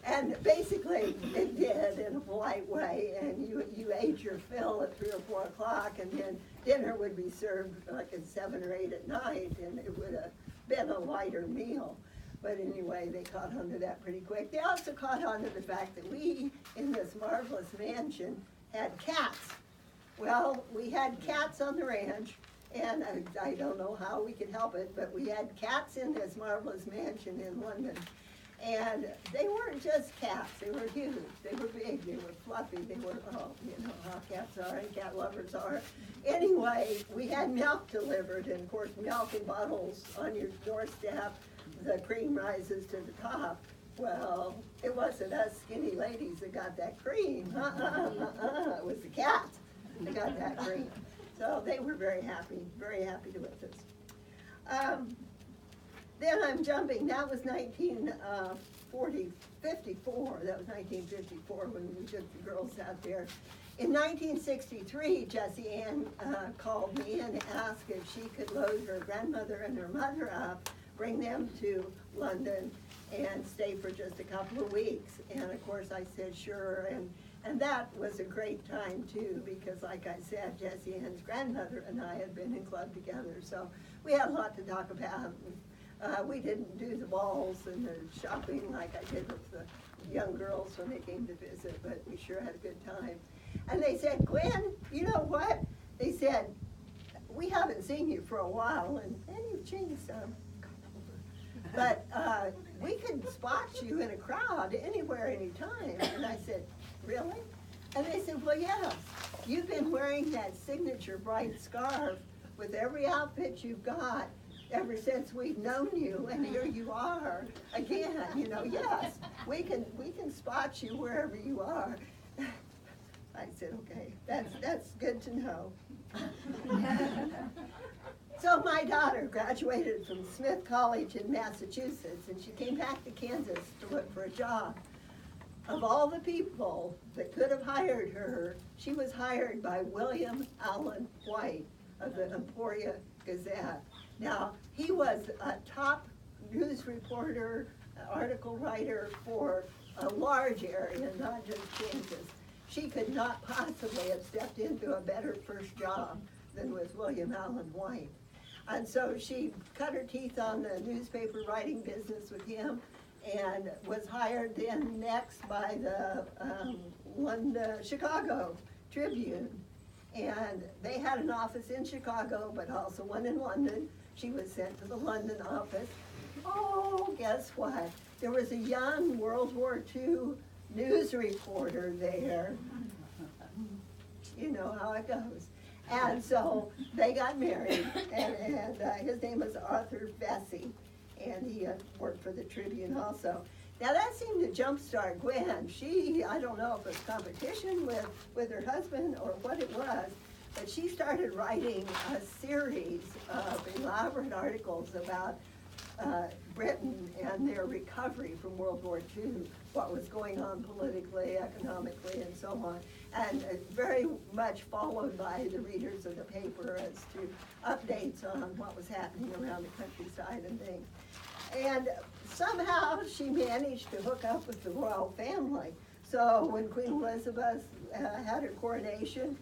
And basically, it did in a polite way, and you ate your fill at 3 or 4 o'clock, and then dinner would be served like at 7 or 8 at night, and it would have been a lighter meal. But anyway, they caught on to that pretty quick. They also caught on to the fact that we, in this marvelous mansion, had cats. Well, we had cats on the ranch, and I don't know how we could help it, but we had cats in this marvelous mansion in London. And they weren't just cats, they were huge, they were big, they were fluffy, they were, oh, you know how cats are and cat lovers are. Anyway, we had milk delivered, and of course milk in bottles on your doorstep, the cream rises to the top. Well, it wasn't us skinny ladies that got that cream, it was the cats that got that cream. So they were very happy with us. Then I'm jumping, that was 1954, that was 1954 when we took the girls out there. In 1963, Jessie Ann called me and asked if she could load her grandmother and her mother up, bring them to London and stay for just a couple of weeks. And of course I said sure, and that was a great time too, because like I said, Jessie Ann's grandmother and I had been in club together, so we had a lot to talk about. We didn't do the balls and the shopping like I did with the young girls when they came to visit, but we sure had a good time. And they said, Gwen, you know what? They said, we haven't seen you for a while, and you've changed some. But we could spot you in a crowd anywhere, anytime. And I said, really? And they said, well, yes. You've been wearing that signature bright scarf with every outfit you've got ever since we've known you, and here you are again. You know, yes, we can spot you wherever you are. I said, okay, that's good to know. So my daughter graduated from Smith College in Massachusetts, and she came back to Kansas to look for a job. Of all the people that could have hired her, she was hired by William Allen White of the Emporia Gazette. Now, he was a top news reporter, article writer for a large area, not just Kansas. She could not possibly have stepped into a better first job than with William Allen White. And so she cut her teeth on the newspaper writing business with him, and was hired then next by the Chicago Tribune. And they had an office in Chicago, but also one in London. She was sent to the London office. Oh, guess what? There was a young World War II news reporter there. You know how it goes. And so they got married, and his name was Arthur Vesey, and he worked for the Tribune also. Now that seemed to jumpstart Gwen. She, I don't know if it was competition with her husband or what it was, but she started writing a series of elaborate articles about Britain and their recovery from World War II, what was going on politically, economically, and so on. And very much followed by the readers of the paper as to updates on what was happening around the countryside and things. And somehow she managed to hook up with the royal family. So when Queen Elizabeth had her coronation,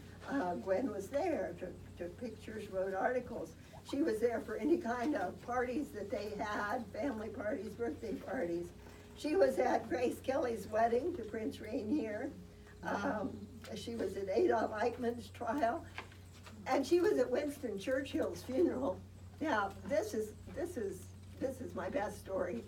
Gwen was there, took pictures, wrote articles. She was there for any kind of parties that they had, family parties, birthday parties. She was at Grace Kelly's wedding to Prince Rainier. She was at Adolf Eichmann's trial. And she was at Winston Churchill's funeral. Now, this is my best story.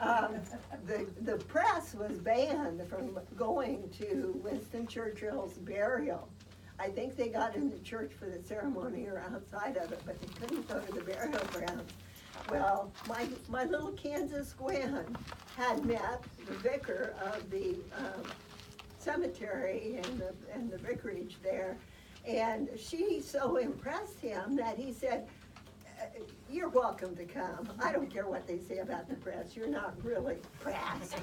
The press was banned from going to Winston Churchill's burial. I think they got into church for the ceremony or outside of it, but they couldn't go to the burial grounds. Well, my little Kansas Gwen had met the vicar of the cemetery and the vicarage there, and she so impressed him that he said, you're welcome to come. I don't care what they say about the press. You're not really press.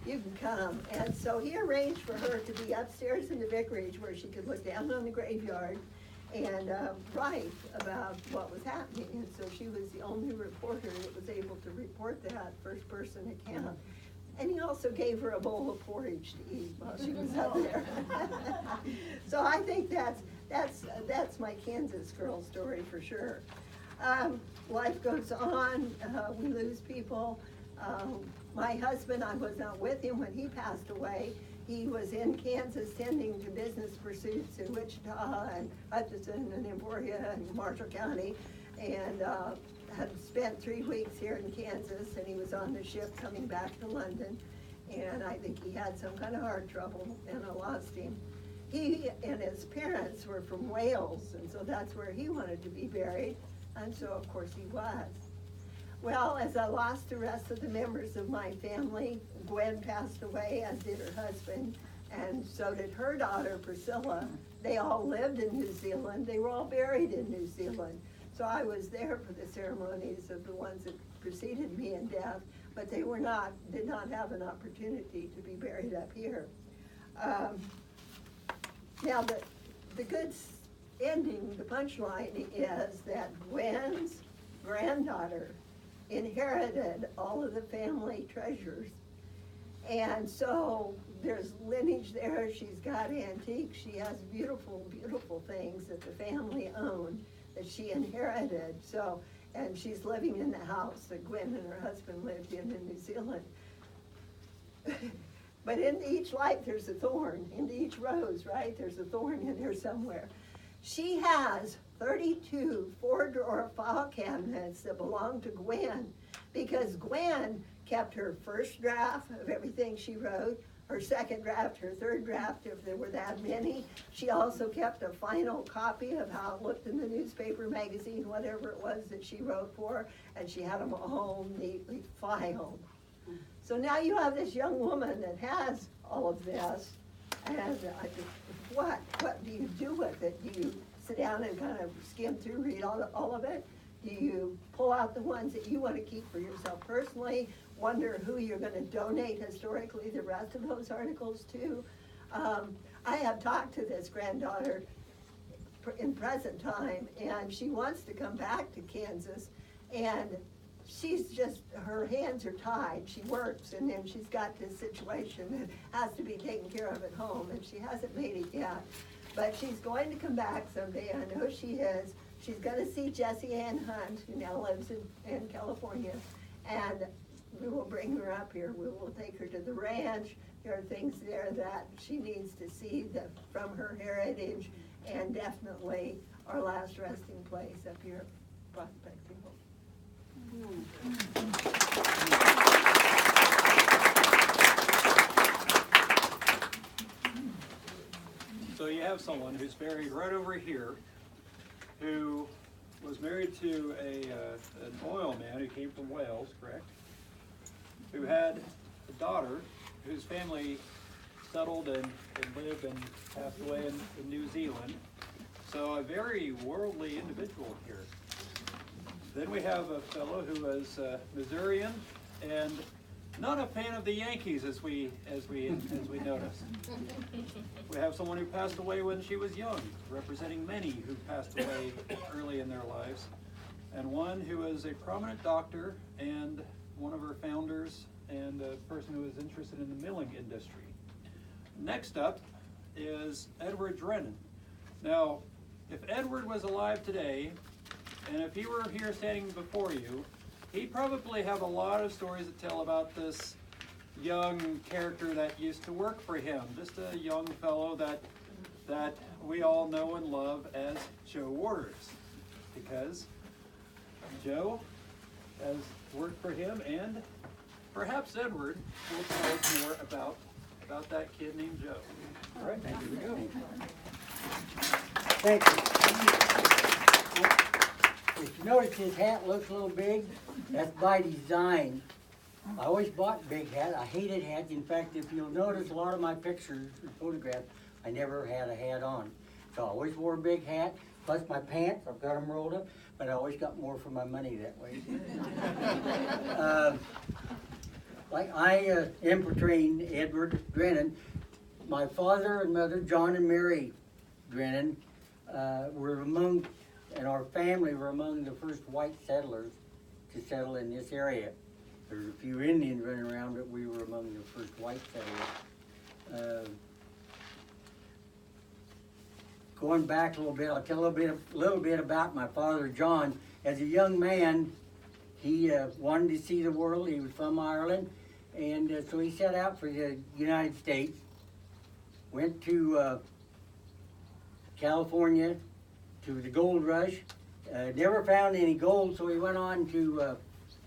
You can come. And so he arranged for her to be upstairs in the vicarage where she could look down on the graveyard and write about what was happening. And so she was the only reporter that was able to report that first-person account. And he also gave her a bowl of porridge to eat while she was up there. So I think that's my Kansas girl story for sure. Life goes on, we lose people. My husband, I was not with him when he passed away. he was in Kansas tending to business pursuits in Wichita and Hutchinson and Emporia and Marshall County, and had spent 3 weeks here in Kansas, and he was on the ship coming back to London, and I think he had some kind of heart trouble, and I lost him. He and his parents were from Wales, and so that's where he wanted to be buried, and so of course he was. Well, as I lost the rest of the members of my family, Gwen passed away, as did her husband, and so did her daughter, Priscilla. They all lived in New Zealand. They were all buried in New Zealand. So I was there for the ceremonies of the ones that preceded me in death, but they did not have an opportunity to be buried up here. Now, the good ending, the punchline is that Gwen's granddaughter inherited all of the family treasures. And so there's lineage there. She's got antiques. She has beautiful, beautiful things that the family owned that she inherited. So, and she's living in the house that Gwen and her husband lived in New Zealand. But in each life there's a thorn. In each rose, right? There's a thorn in there somewhere. She has 32 4-drawer file cabinets that belong to Gwen, because Gwen kept her first draft of everything she wrote, her second draft, her third draft, if there were that many. She also kept a final copy of how it looked in the newspaper, magazine, whatever it was that she wrote for, and she had them all neatly filed. So now you have this young woman that has all of this, and what do you do with it? Do you sit down and kind of skim through, read all of it? Do you pull out the ones that you want to keep for yourself personally, wonder who you're going to donate historically the rest of those articles to? I have talked to this granddaughter in present time, and she wants to come back to Kansas, and she's just, her hands are tied. She works, and then she's got this situation that has to be taken care of at home, and she hasn't made it yet. But she's going to come back someday. I know she is. She's going to see Jessie Ann Hunt, who now lives in California, and we will bring her up here. We will take her to the ranch. There are things there that she needs to see that from her heritage, and definitely our last resting place up here, Prospect Hill. So you have someone who's buried right over here, who was married to an oil man who came from Wales, correct? Who had a daughter whose family settled and lived and passed away in New Zealand. So a very worldly individual here. Then we have a fellow who is Missourian and not a fan of the Yankees, as we noticed. We have someone who passed away when she was young, representing many who passed away early in their lives, and one who is a prominent doctor and one of her founders and a person who is interested in the milling industry. Next up is Edward Drennan. Now, if Edward was alive today, and if he were here standing before you, he'd probably have a lot of stories to tell about this young character that used to work for him. Just a young fellow that we all know and love as Joe Waters, because Joe has worked for him, and perhaps Edward will tell us more about that kid named Joe. All right, here we go. Thank you. If you notice his hat looks a little big, that's by design. I always bought big hats. I hated hats. In fact, if you'll notice a lot of my pictures and photographs, I never had a hat on. So I always wore a big hat, plus my pants, I've got them rolled up, but I always got more for my money that way. Like I am portraying Edward Drennan. My father and mother, John and Mary Drennan, were among, and our family were among the first white settlers to settle in this area. There's a few Indians running around, but we were among the first white settlers. Going back a little bit, I'll tell a little bit about my father, John. As a young man, he wanted to see the world. He was from Ireland, and so he set out for the United States. went to California to the gold rush. Never found any gold, so he went on to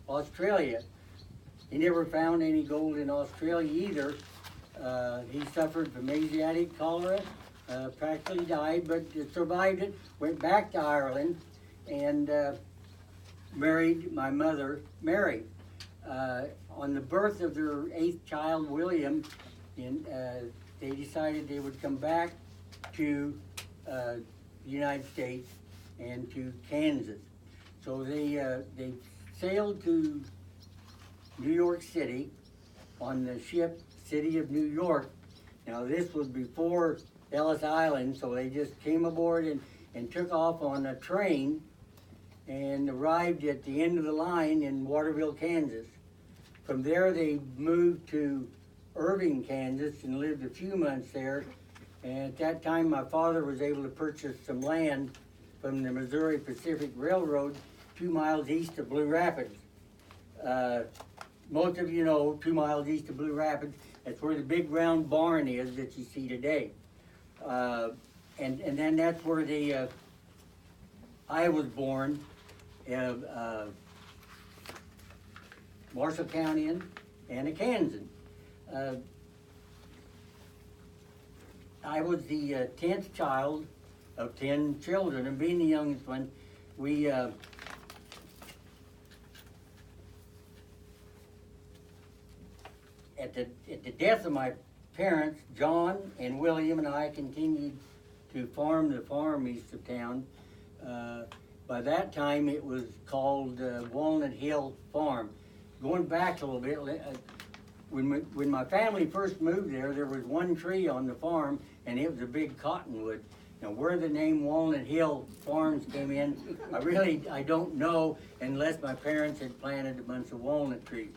Australia. He never found any gold in Australia either. He suffered from Asiatic cholera, practically died, but survived it, went back to Ireland, and married my mother, Mary. On the birth of their 8th child, William, they decided they would come back to the United States and to Kansas. So they sailed to New York City on the ship City of New York. Now this was before Ellis Island, so they just came aboard and took off on a train and arrived at the end of the line in Waterville, Kansas. From there they moved to Irving, Kansas and lived a few months there. And at that time my father was able to purchase some land from the Missouri Pacific Railroad 2 miles east of Blue Rapids. Most of you know 2 miles east of Blue Rapids, that's where the big round barn is that you see today. And then that's where I was born, Marshall Countyan and a Kansan. I was the 10th child of 10 children, and being the youngest one, we at the death of my parents, John and William and I continued to farm the farm east of town. By that time, it was called Walnut Hill Farm. Going back a little bit, when my family first moved there was one tree on the farm, and it was a big cottonwood. Now, where the name Walnut Hill Farms came in, I don't know, unless my parents had planted a bunch of walnut trees.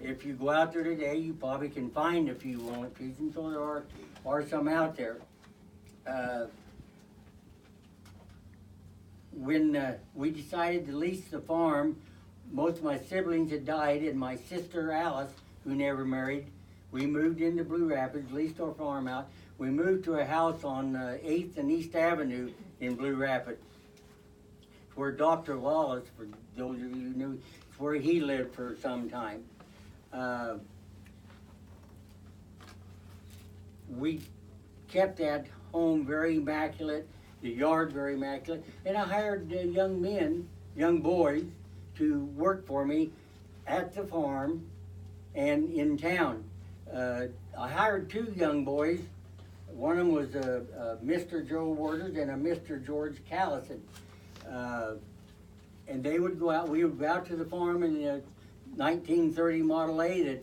If you go out there today, you probably can find a few walnut trees, and so there are some out there. When we decided to lease the farm, most of my siblings had died, and my sister Alice, who never married, we moved into Blue Rapids, leased our farm out. We moved to a house on 8th and East Avenue in Blue Rapids. It's where Dr. Lawless, for those of you who knew, it's where he lived for some time. We kept that home very immaculate, the yard very immaculate, and I hired young boys, to work for me at the farm and in town. I hired 2 young boys. One of them was Mr. Joe Waters and a Mr. George Callison. And they would go out, we would go out to the farm in the 1930 Model A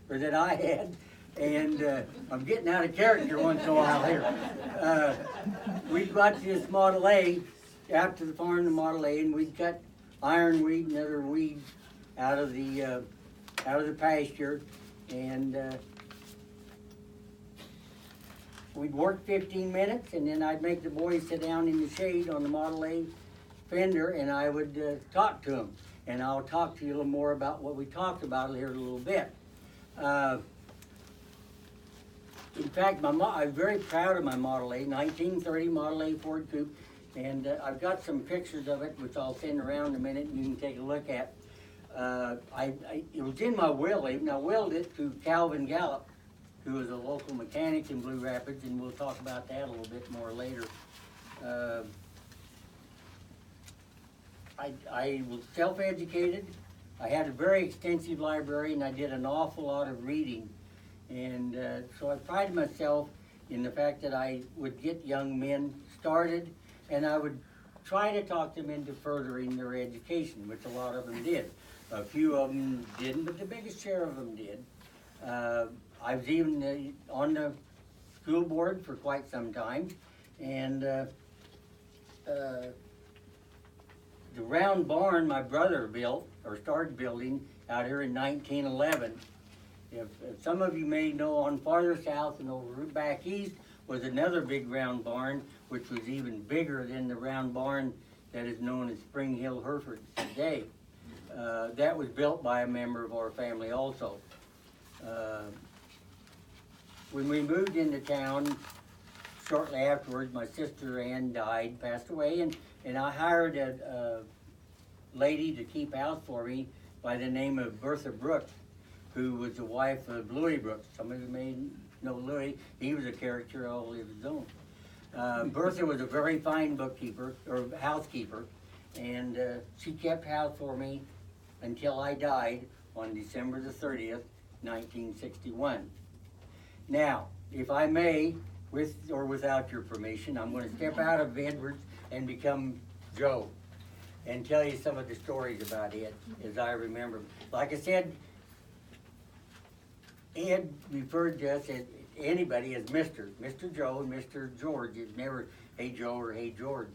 that I had. And I'm getting out of character once in a while here. We'd go out to this Model A, out to the farm, the Model A, and we'd cut ironweed and other weeds out of the pasture, and we'd work 15 minutes, and then I'd make the boys sit down in the shade on the Model A fender, and I would talk to them. And I'll talk to you a little more about what we talked about here in a little bit. In fact, I'm very proud of my Model A, 1930 Model A Ford Coupe, and I've got some pictures of it, which I'll send around in a minute, and you can take a look at. It was in my will, even. I willed it to Calvin Gallup, who is a local mechanic in Blue Rapids, and we'll talk about that a little bit more later. I was self-educated. I had a very extensive library, and I did an awful lot of reading. And so I prided myself in the fact that I would get young men started, and I would try to talk them into furthering their education, which a lot of them did. A few of them didn't, but the biggest share of them did. I was even on the school board for quite some time, and the round barn my brother built, or started building, out here in 1911. If some of you may know, on farther south and over back east was another big round barn, which was even bigger than the round barn that is known as Spring Hill Hereford today. That was built by a member of our family also. when we moved into town, shortly afterwards, my sister Ann died, passed away, and I hired a lady to keep house for me by the name of Bertha Brooks, who was the wife of Louis Brooks. Some of you may know Louis. He was a character all of his own. Bertha was a very fine bookkeeper, or housekeeper, and she kept house for me until I died on December the 30th, 1961. Now, if I may, with or without your permission, I'm going to step out of Edwards and become Joe and tell you some of the stories about Ed as I remember. Like I said, Ed referred to us as anybody as Mr. Joe and Mr. George. It's never hey Joe or hey George.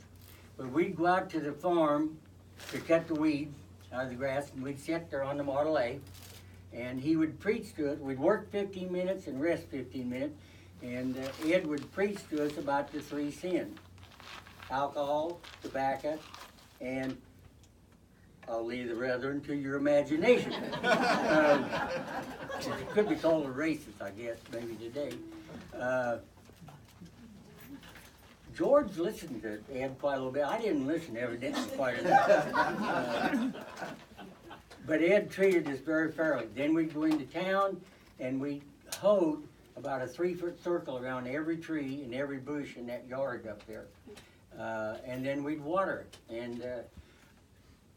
But we'd go out to the farm to cut the weeds out of the grass, and we'd sit there on the Model A, and he would preach to us. We'd work 15 minutes and rest 15 minutes, and Ed would preach to us about the 3 sins: alcohol, tobacco, and I'll leave the brethren to your imagination. It could be called a racist, I guess, maybe today. George listened to Ed quite a little bit. I didn't listen, evidently, quite enough. But Ed treated us very fairly. Then we'd go into town, and we hoed about a 3-foot circle around every tree and every bush in that yard up there. And then we'd water it. And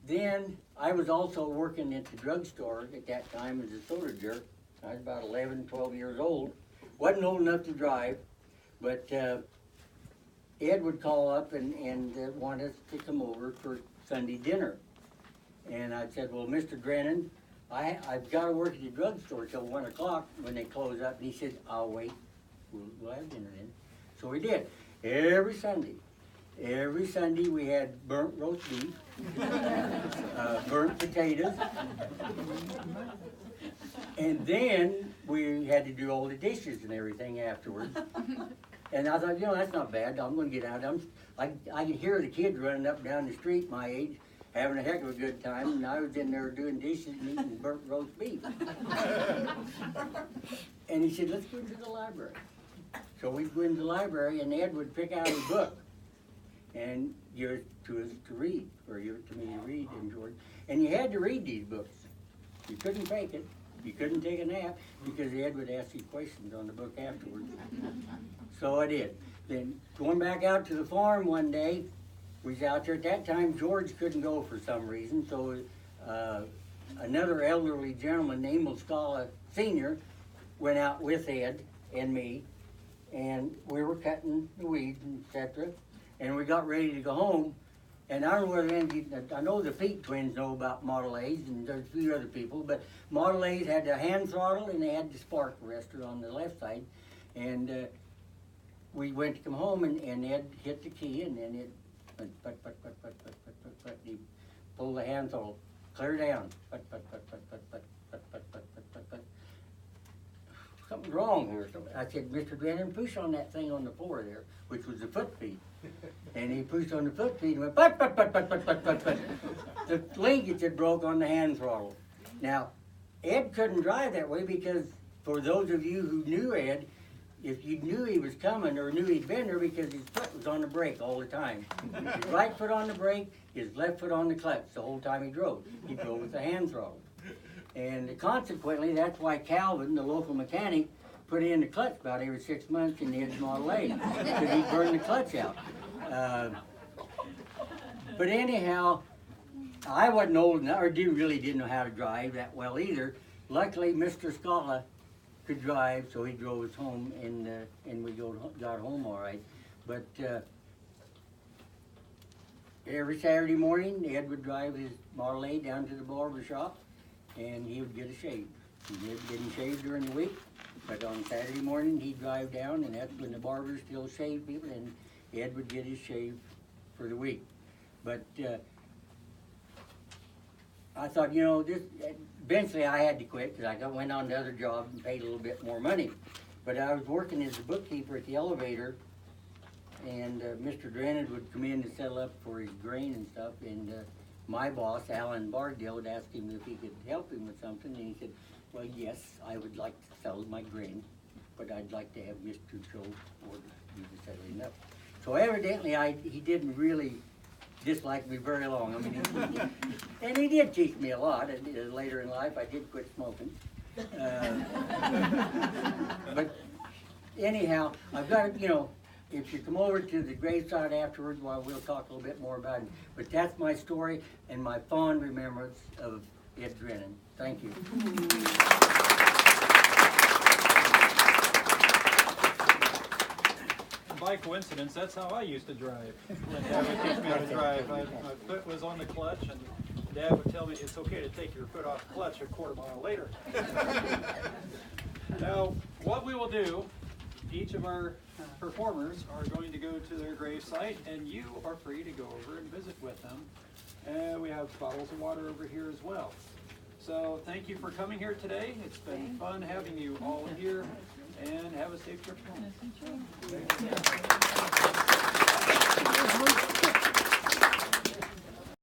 then I was also working at the drugstore at that time as a soda jerk. I was about 11, 12 years old. Wasn't old enough to drive, but Ed would call up and want us to come over for Sunday dinner. And I said, well, Mr. Drennan, I've got to work at the drugstore till 1 o'clock when they close up. And he said, I'll wait. We'll have dinner then. So we did. Every Sunday we had burnt roast beef, burnt potatoes, and then we had to do all the dishes and everything afterwards. And I thought, that's not bad. I'm going to get out. I could hear the kids running up and down the street my age, having a heck of a good time, and I was in there doing dishes and eating burnt roast beef. And he said, let's go to the library. So we'd go into the library, and Ed would pick out a book and give it to us to read, or give it to me to read, and George. And you had to read these books. You couldn't fake it. You couldn't take a nap, because Ed would ask you questions on the book afterwards. So I did. Then going back out to the farm one day, we was out there. At that time, George couldn't go for some reason, so another elderly gentleman, Emil Scala Sr., went out with Ed and me, and we were cutting the weeds, etc., and we got ready to go home. And I don't know whether I know the Peak twins know about Model A's, and there's a few other people, but Model A's had the hand throttle and they had the spark arrestor on the left side. And we went to come home, and Ed hit the key, and then it went but. He pulled the hand throttle clear down. But. Something's wrong here. I said, Mr. Drennan, push on that thing on the floor there, which was the foot feed. And he pushed on the foot feed and went, but. The linkage had broke on the hand throttle. Now, Ed couldn't drive that way because, for those of you who knew Ed, if you knew he was coming or knew he'd been there, because his foot was on the brake all the time. His right foot on the brake, his left foot on the clutch the whole time he drove. He drove with the hand throttle. And consequently, that's why Calvin, the local mechanic, put in the clutch about every 6 months in Ed's Model A, because he burned the clutch out. But anyhow, I wasn't old enough, or really didn't know how to drive that well either. Luckily, Mr. Scala could drive, so he drove us home, and we got home all right. But every Saturday morning, Ed would drive his Model A down to the barber shop, and he would get a shave. He didn't shave during the week, but on Saturday morning he'd drive down, and that's when the barbers still shaved people, and Ed would get his shave for the week. But I thought, eventually I had to quit, because I went on to other jobs and paid a little bit more money. But I was working as a bookkeeper at the elevator, and Mr. Drennan would come in to settle up for his grain and stuff, and my boss, Alan Bardale, would ask him if he could help him with something, and he said, well, yes, I would like to sell my grain. but I'd like to have just 2 children or you just said enough. So evidently he didn't really dislike me very long. I mean, and he did teach me a lot, and later in life I did quit smoking. But anyhow, I've got, you know, if you come over to the graveside afterwards, well, we'll talk a little bit more about it. But that's my story and my fond remembrance of Ed Drennan. Thank you. By coincidence, that's how I used to drive. When Dad would teach me how to drive, my foot was on the clutch, and Dad would tell me it's okay to take your foot off the clutch a quarter mile later. Now, what we will do, each of our performers are going to go to their grave site, and you are free to go over and visit with them. And we have bottles of water over here as well. So thank you for coming here today. It's been fun having you all here, and have a safe trip home.